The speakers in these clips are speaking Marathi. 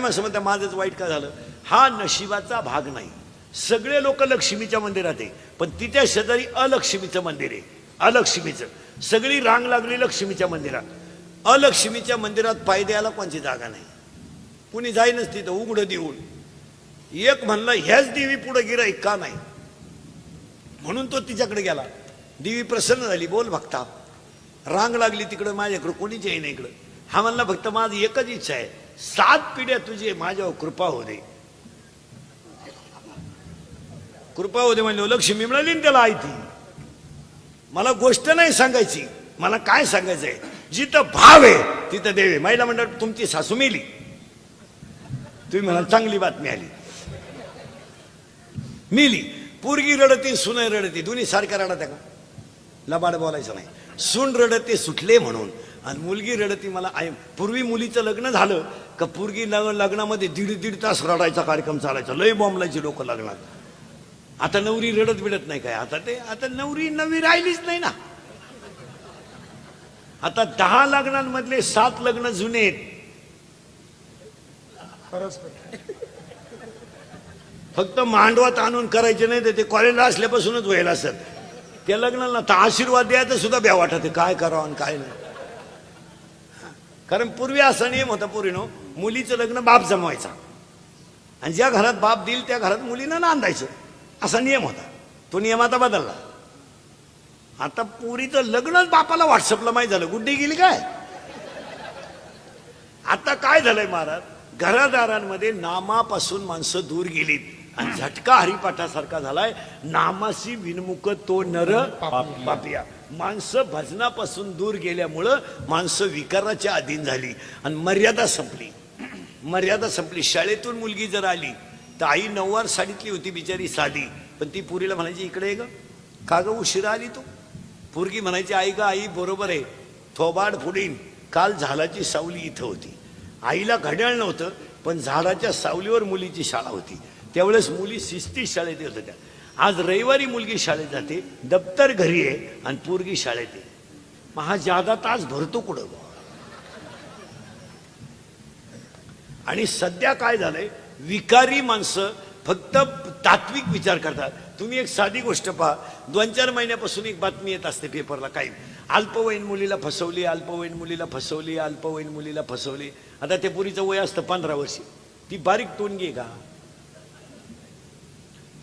असं म्हणता माझंच वाईट का झालं? हा नशिबाचा भाग नाही. सगळे लोक लक्ष्मीच्या मंदिरात आहे, पण तिच्या शेजारी अलक्ष्मीचं मंदिर आहे. अलक्ष्मीचं सगळी रांग लागली लक्ष्मीच्या मंदिरात. अलक्ष्मीच्या मंदिरात पाय द्यायला कोणची जागा नाही. कुणी जाईनच तिथं उघडं देऊन. एक म्हणलं ह्याच देवी पुढे गिराईक का नाही, म्हणून तो तिच्याकडे गेला. देवी प्रसन्न झाली. बोल भक्ता, रांग लागली तिकडं, माझ्याकडं कोणीच येई नाही इकडं. हा म्हणला फक्त माझी एकच इच्छा आहे, 7 पिढ्या तुझी माझ्यावर कृपा हो दे. कृपा हो दे म्हणलं लक्ष्मी मिळाली ना त्याला. आई ती मला गोष्ट नाही सांगायची, मला काय सांगायचंय, जिथं भाव आहे तिथं देवे. महिला म्हणतात तुमची सासू मेली, तुम्ही म्हणा चांगली बातमी आली, मेली. पोरगी रडती, सुनई रडती, दोन्ही सारख्या रडत्या का? लबाड बोलायचं नाही. सून रडते सुटले म्हणून, आणि मुलगी रडती मला आई. पूर्वी मुलीचं लग्न झालं का पोरगी लग्नामध्ये 1.5 तास रडायचा कार्यक्रम चालायचा, लय बॉम्बलायची लोक लग्नात. आता नवरी रडत बिडत नाही काय? आता नवरी नवी राहिलीच नाही ना. आता 10 लग्नांमधले 7 लग्न जुने आहेत. फक्त मांडवात आणून करायचे नाही तर ते कॉलेजला असल्यापासूनच व्हायला असत. त्या लग्नाला तर आशीर्वाद द्यायचं सुद्धा भ्या वाटत, काय करावं आणि काय नाही. कारण पूर्वी असा नियम होता पोरीनो, मुलीचं लग्न बाप जमवायचा आणि ज्या घरात बाप देईल त्या घरात मुलीनं नांदायचं, असा नियम होता. तो नियम आता बदलला. आता पोरीचं लग्नच बापाला व्हॉट्सअपला माहीत झालं, गुड्डी गेली काय. आता काय झालंय महाराज, घरादारांमध्ये नामापासून माणसं दूर गेलीत आणि झटका हरिपाठासारखा झालाय. नामाशी विनमुख तो नर पापिया. माणसं भजनापासून दूर गेल्यामुळं माणसं विकाराच्या अधीन झाली आणि मर्यादा संपली. मर्यादा संपली. शाळेतून मुलगी जर आली तर आई 9वार साडीतली होती बिचारी साधी, पण ती पुरीला म्हणायची इकडे ग, का ग उशिरा आली तू? पोरगी म्हणायची आई ग आई बरोबर आहे, थोबाड फुडीन, काल झाडाची सावली इथं होती. आईला घड्याळ नव्हतं, पण झाडाच्या सावलीवर मुलीची शाळा होती. त्यावेळेस मुली शिस्ती शाळेत येत होत्या. आज रविवारी मुलगी शाळेत जाते, दप्तर घरी आहे आणि पोरगी शाळेत आहे. मग हा जादा तास भरतो कुठं? आणि सध्या काय झालंय, विकारी माणसं फक्त तात्विक विचार करतात. तुम्ही एक साधी गोष्ट पहा, 2-4 महिन्यापासून एक बातमी येत असते पेपरला, काही अल्पवयीन मुलीला फसवली, अल्पवयीन मुलीला फसवली, अल्पवयीन मुलीला फसवली. आता त्या पुरीचं वय असतं 15 वर्ष. ती बारीक टोनगी आहे का?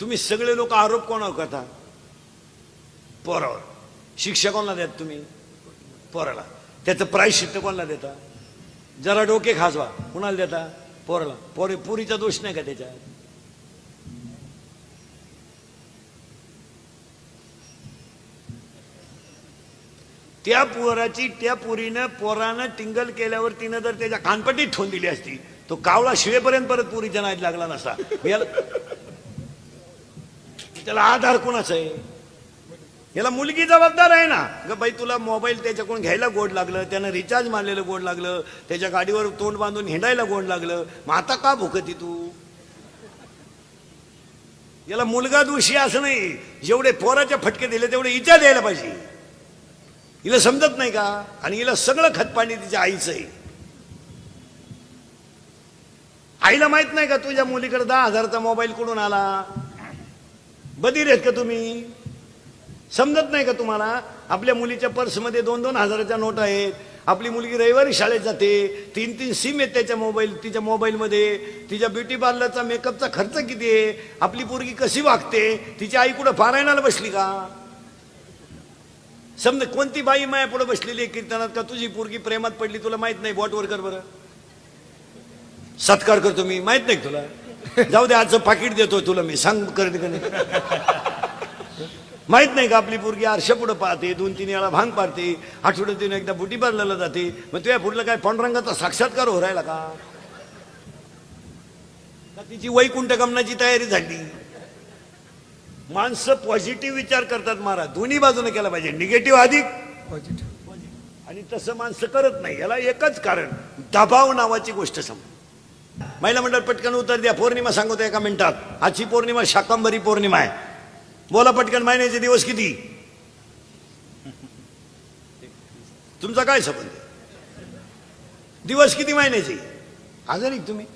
तुम्ही सगळे लोक आरोप कोणावर करता? पोरावर. शिक्षा कोणाला द्यात तुम्ही? पोराला. त्याचं प्रायश्चित्त कोणाला देता? जरा डोके खाजवा, कुणाला देता? पोराला. पुरीचा दोष नाही का त्याच्यात? त्या पोराची त्या पोरानं टिंगल केल्यावर तिनं जर त्याच्या कानपट्टीत ठेवून दिली असती, तो कावळा शिवेपर्यंत परत पुरीच्या नाहीत लागला नसता. त्याला आधार कोणाचा आहे? याला मुलगी जबाबदार आहे ना. ग बाई तुला मोबाईल त्याच्याकडून घ्यायला गोड लागलं, त्यानं रिचार्ज मारलेलं गोड लागलं, त्याच्या गाडीवर तोंड बांधून हिंडायला गोड लागलं, मग आता का भुकती तू? याला मुलगा दोषी असं नाही. जेवढे पोराचे फटके दिले तेवढे हिच्या द्यायला पाहिजे. हिला समजत नाही का? आणि हिला सगळं खतपाणी तिच्या आईचं आहे. आईला माहित नाही का तुझ्या मुलीकडे 10,000चा मोबाईल कुठून आला? बधीर आहेत का तुम्ही? समजत नाही का तुम्हाला? आपल्या मुलीच्या पर्समध्ये 2-2 हजाराच्या नोट आहेत. आपली मुलगी रविवारी शाळेत जाते, 3-3 सिम आहेत तिच्या मोबाईलमध्ये. तिच्या ब्युटी पार्लरचा मेकअपचा खर्च किती आहे? आपली पोरगी कशी वागते? तिची आई कुठं पारायणाला बसली का? समजा कोणती बाई माया पुढे बसलेली आहे कीर्तनात का तुझी पोरगी प्रेमात पडली? तुला माहित नाही? बोटवर कर बरं, सत्कार करतो मी. माहित नाही तुला? जाऊ दे, आजचं पाकिट देतो तुला मी, सांग करते का नाही? माहित नाही का आपली पोरगी आरशा पुढे पाहते, 2-3 वेळा भांग पाडते, आठवड्यातून एकदा बुटी पार्लरला जाते. मग तुझ्या पुढलं काय पांडुरंगाचा साक्षात्कार हो राहिला का? तिची वैकुंठ गमनाची तयारी झाली. माणसं पॉझिटिव्ह विचार करतात महाराज, दोन्ही बाजूने केला पाहिजे, निगेटिव्ह अधिक पॉझिटिव्ह. आणि तसं माणसं करत नाही. याला एकच कारण, दबाव नावाची गोष्ट समज. महिला मंडळ पटकन उत्तर द्या. पौर्णिमा सांगतो एका मिनिटात. आजची पौर्णिमा शाकंभरी पौर्णिमा आहे. बोला पटकन. महिन्याचे दिवस किती? तुमचा काय संबंध? दिवस किती महिन्याचे? आजारी तुम्ही?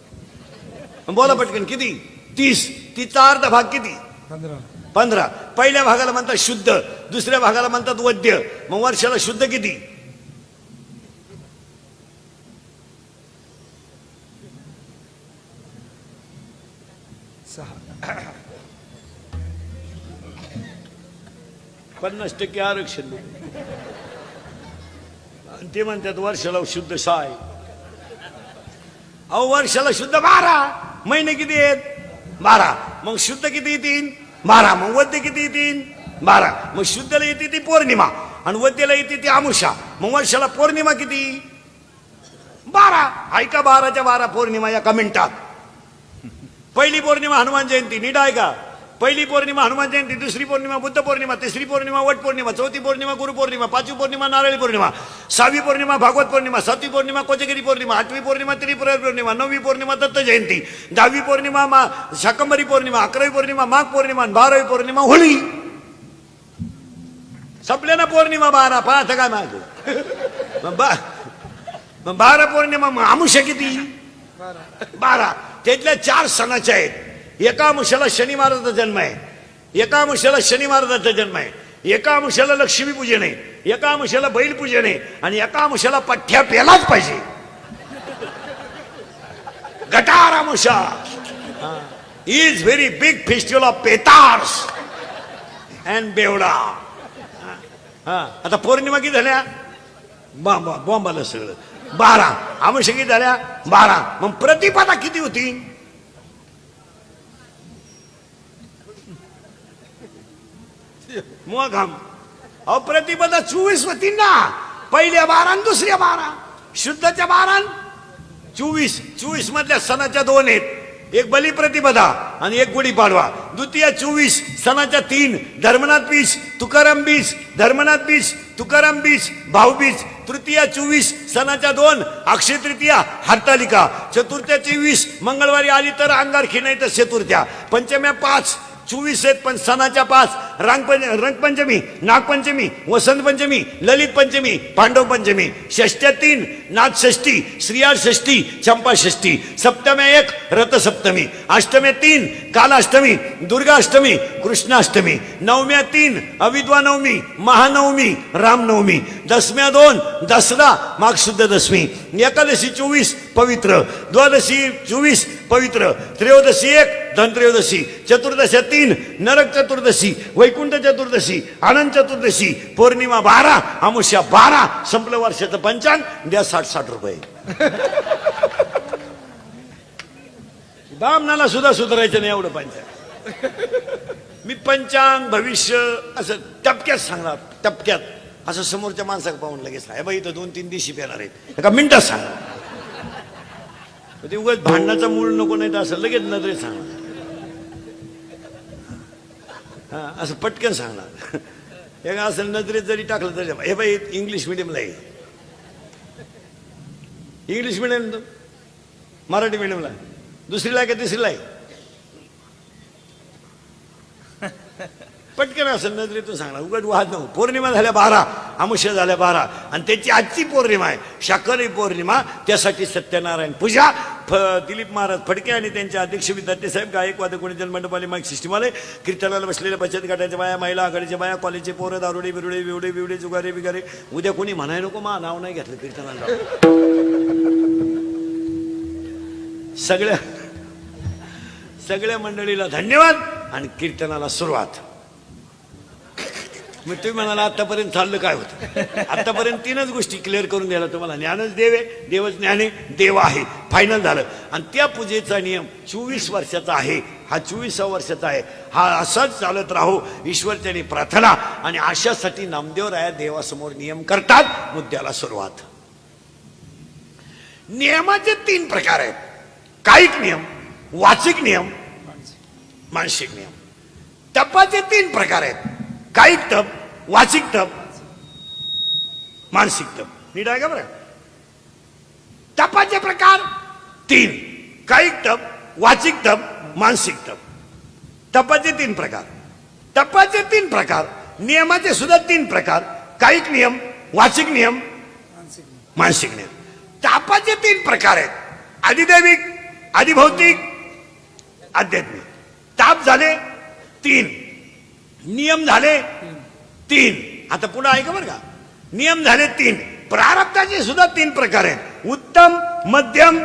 बोला पटकन किती? 30. तिचा अर्धा भाग किती? 15. पहिल्या भागाला म्हणतात शुद्ध, दुसऱ्या भागाला म्हणतात वद्य. मग वर्षाला शुद्ध किती? 50% आरक्षण. आणि ते म्हणतात वर्षाला शुद्ध 6 आहे. अहो वर्षाला शुद्ध 12. महिने किती आहेत? 12. मग शुद्ध किती येतील? 12. मग वद्य किती येतील? 12. मग शुद्धला येते ती पौर्णिमा आणि वद्यला येते ती अमावस्या. मग वर्षाला पौर्णिमा किती? 12. ऐका 12च्या 12 पौर्णिमा एका मिनिटात. पहिली पौर्णिमा हनुमान जयंती, नीट ऐका. पहिली पौर्णिमा हनुमान जयंती, दुसरी पौर्णिमा बुद्ध पौर्णिमा, तिसरी पौर्णिमा वट पौर्णिमा, चौथी पौर्णिमा गुरु पौर्णिमा, पाचवी पौर्णिमा नारळी पौर्णिमा, 6वी पौर्णिमा भागवत पौर्णिमा, 7वी पौर्णिमा कोजगिरी पौर्णिमा, 8वी पौर्णिमा त्रिपुरा पौर्णिमा, 9वी पौर्णिमा दत्त जयंती, 10वी पौर्णिमा शाकंभरी पौर्णिमा, 11वी पौर्णिमा माघ पौर्णिमा, 12वी पौर्णिमा होळी. संपल्या ना पौर्णिमा 12. पाहता काय माग 12 पौर्णिमा. मग अमावस्या किती? 12. त्यातल्या 4 सणाच्या आहेत. एका अमावस्याला शनी महाराजाचा जन्म आहे, एका अमावस्याला शनी महाराजाचा जन्म आहे, एका अमावस्याला लक्ष्मी पूजन आहे, एका अमावस्याला बैल पूजन आहे आणि एका अमावस्याला पठ्ठ्या पेलाच पाहिजे. Gatari Amavasya is very big festival of पेतार्स अँड बेवडा. आता पौर्णिमा किती झाल्या? बॉम्बाला सगळं 12. अमावस्या किती झाल्या? 12. मग प्रतिपदा किती होती? मग अहो प्रतिपदा 24 होती ना. पहिल्या 12 आणि दुसऱ्या 12. शुद्धच्या 12 24. 24 मधल्या सणाच्या 2 आहेत. एक बली प्रतिपदा आणि एक गुढीपाडवा. द्वितीय 24 सणाच्या 3. धर्मनाथ 20, तुकाराम 20, धर्मनाथ 20, तुकाराम 20, भाऊबीज. तृतीया 24 सणाच्या 2. अक्षय तृतीया, हरतालिका. चतुर्थ्या 24 मंगळवारी आली तर अंगारखी नाही तर चतुर्थ्या. पंचम्या 5. 24 आहेत पण सणाच्या 5. रंगपंचमी, नागपंचमी, वसंत पंचमी, ललित पंचमी, पांडव पंचमी. षष्ट्या 3. नाथषष्ठी, श्रीयाळ षष्ठी, चंपा षष्ठी. सप्तम्या 1. रथसप्तमी. अष्टम्या 3. कालाष्टमी, दुर्गाष्टमी, कृष्णाष्टमी. नवम्या 3. अविद्वा नवमी, महानवमी, रामनवमी. दसम्या 2. दसरा, माघ शुद्ध दशमी. एकादशी 24 पवित्र, द्वादशी 24 पवित्र, त्रयोदशी 1 धनत्रयोदशी, चतुर्दशी 3 नरक चतुर्दशी, वैकुंठ चतुर्दशी, आनंद चतुर्दशी, पौर्णिमा 12, अमावस्या 12. संपलं वर्षाचं पंचांग. द्या 60 रुपये. बामणाला सुद्धा सुधारायचं नाही एवढं पंचांग. मी पंचांग भविष्य असं टपक्यात सांगणार, टपक्यात असं समोरच्या माणसाला पाहून लगेच नाही बाई इथं 2-3 दिवशी येणार आहेत एका मिनिटात सांगणार. ते उगाच भांडणाचा मूळ नको नाही तर असं लगेच नजरेत सांगणार. असं पटकन सांगणार. हे असं नजरेत जरी टाकलं तरी हे बाई इंग्लिश मिडियमला आहे, इंग्लिश मिडियम, मराठी मिडियमला दुसरीला आहे का तिसरीला आहे. पटकन असं नजरेतून सांगणार. उगाच वाद नको. पौर्णिमा झाल्या 12, अमावस्या झाल्या 12 आणि त्याची आजची पौर्णिमा आहे शाकरी पौर्णिमा. त्यासाठी सत्यनारायण पूजा. दिलीप महाराज फडके आणि त्यांचे अध्यक्ष विद्यार्थी साहेब, गायक वादक कोणी जन्मंडपाले माईक सिस्टीमवाले, कीर्तनाला बसलेल्या बचत गटाच्या बाया, महिला आघाडीच्या बाया, कॉलेजचे पोरं, दारुडे बिरुडे बिवडे बिवडे जुगारे बिगारे. उद्या कोणी म्हणाय नको मा नाव नाही घेतलं कीर्तनाला. सगळ्या मंडळीला धन्यवाद आणि कीर्तनाला सुरुवात. मग तुम्ही म्हणाला आतापर्यंत चाललं काय होतं? आतापर्यंत 3च गोष्टी क्लिअर करून द्यायला तुम्हाला. ज्ञानच देव आहे, देवच ज्ञान आहे, देव आहे, फायनल झालं. आणि त्या पूजेचा नियम 24 वर्षाचा आहे. हा 24व्या वर्षाचा आहे. हा असाच चालत राहो ईश्वरचरणी प्रार्थना. आणि अशासाठी नामदेवराया देवासमोर नियम करतात. मुद्द्याला सुरुवात. नियमाचे 3 प्रकार आहेत. कायिक नियम, वाचिक नियम, मानसिक नियम. तपाचे 3 प्रकार आहेत. कायिक तप, वाचिक तप, मानसिक तप. नीट आहे का बरं? तपाचे प्रकार 3. कायिक तप, वाचिक तप, मानसिक तप. तपाचे 3 प्रकार. तपाचे 3 प्रकार. नियमाचे सुद्धा 3 प्रकार. कायिक नियम, वाचिक नियम, मानसिक नियम. तापाचे 3 प्रकार आहेत. अधिदैविक, अधिभौतिक, आध्यात्मिक. ताप झाले 3, नियम झाले 3. आता पुढे ऐका बरं का, नियम झाले 3, प्रारब्धाचे सुद्धा 3 प्रकार आहेत, उत्तम, मध्यम,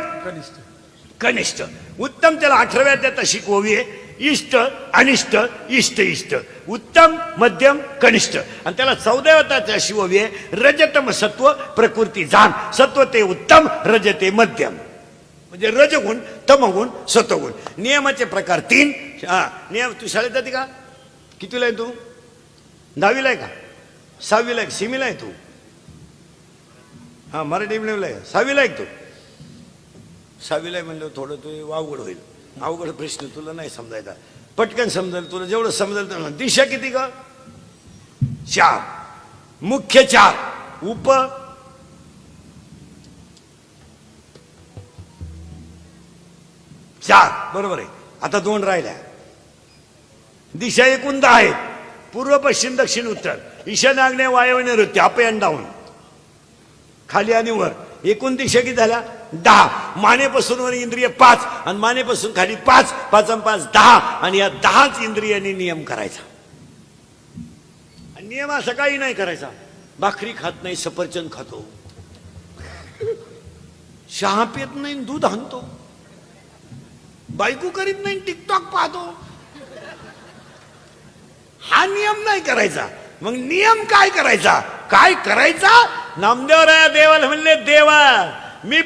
कनिष्ठ. उत्तम त्याला 18व्या अध्यायात शिकववी आहे, इष्ट, अनिष्ट, इष्ट इष्ट, उत्तम, मध्यम, कनिष्ठ. आणि त्याला 14व्या अध्यायात शिकववी आहे, रजतम सत्व, प्रकृती जाण. सत्व ते उत्तम, रज ते मध्यम, म्हणजे रजगुण, तमगुण, सत्वगुण. नियमाचे प्रकार 3. नियम. तू शाळेत जाते का? कितीला आहे तू? 10वीला आहे का? 6वीला आहे? सिमीला आहे तू? हा, मराठी मिडियमला आहे. 6वीला आहे तू? 6वीला आहे म्हणलं थोडं तू अवघड होईल. अवघड प्रश्न तुला नाही समजायचा, पटकन समजेल तुला. जेवढं समजेल तर. दिशा किती का? 4. मुख्य 4, उप 4. बरोबर आहे. आता 2 राहिल्या. दिशा एकूण 10 आहेत, पूर्व, पश्चिम, दक्षिण, उत्तर, ईशान्य, आग्नेय, वायव्य, नैऋत्य, अप अँड डाऊन, खाली आणि वर. एकूण दिशा किती झाल्या? 10. मानेपासून वर इंद्रिय 5 आणि मानेपासून खाली 5, 5 आणि 5 10. आणि या 10च इंद्रियांनी नियम करायचा. आणि नियम असा काही नाही करायचा, भाकरी खात नाही, सफरचंद खातो, चहा पित नाही, दूध आणतो, बायको करीत नाही, टिकटॉक पाहतो. हा नियम नाही करायचा. मग नियम काय करायचा? काय करायचा? नामदेवराया देवाला म्हणले, देवा मी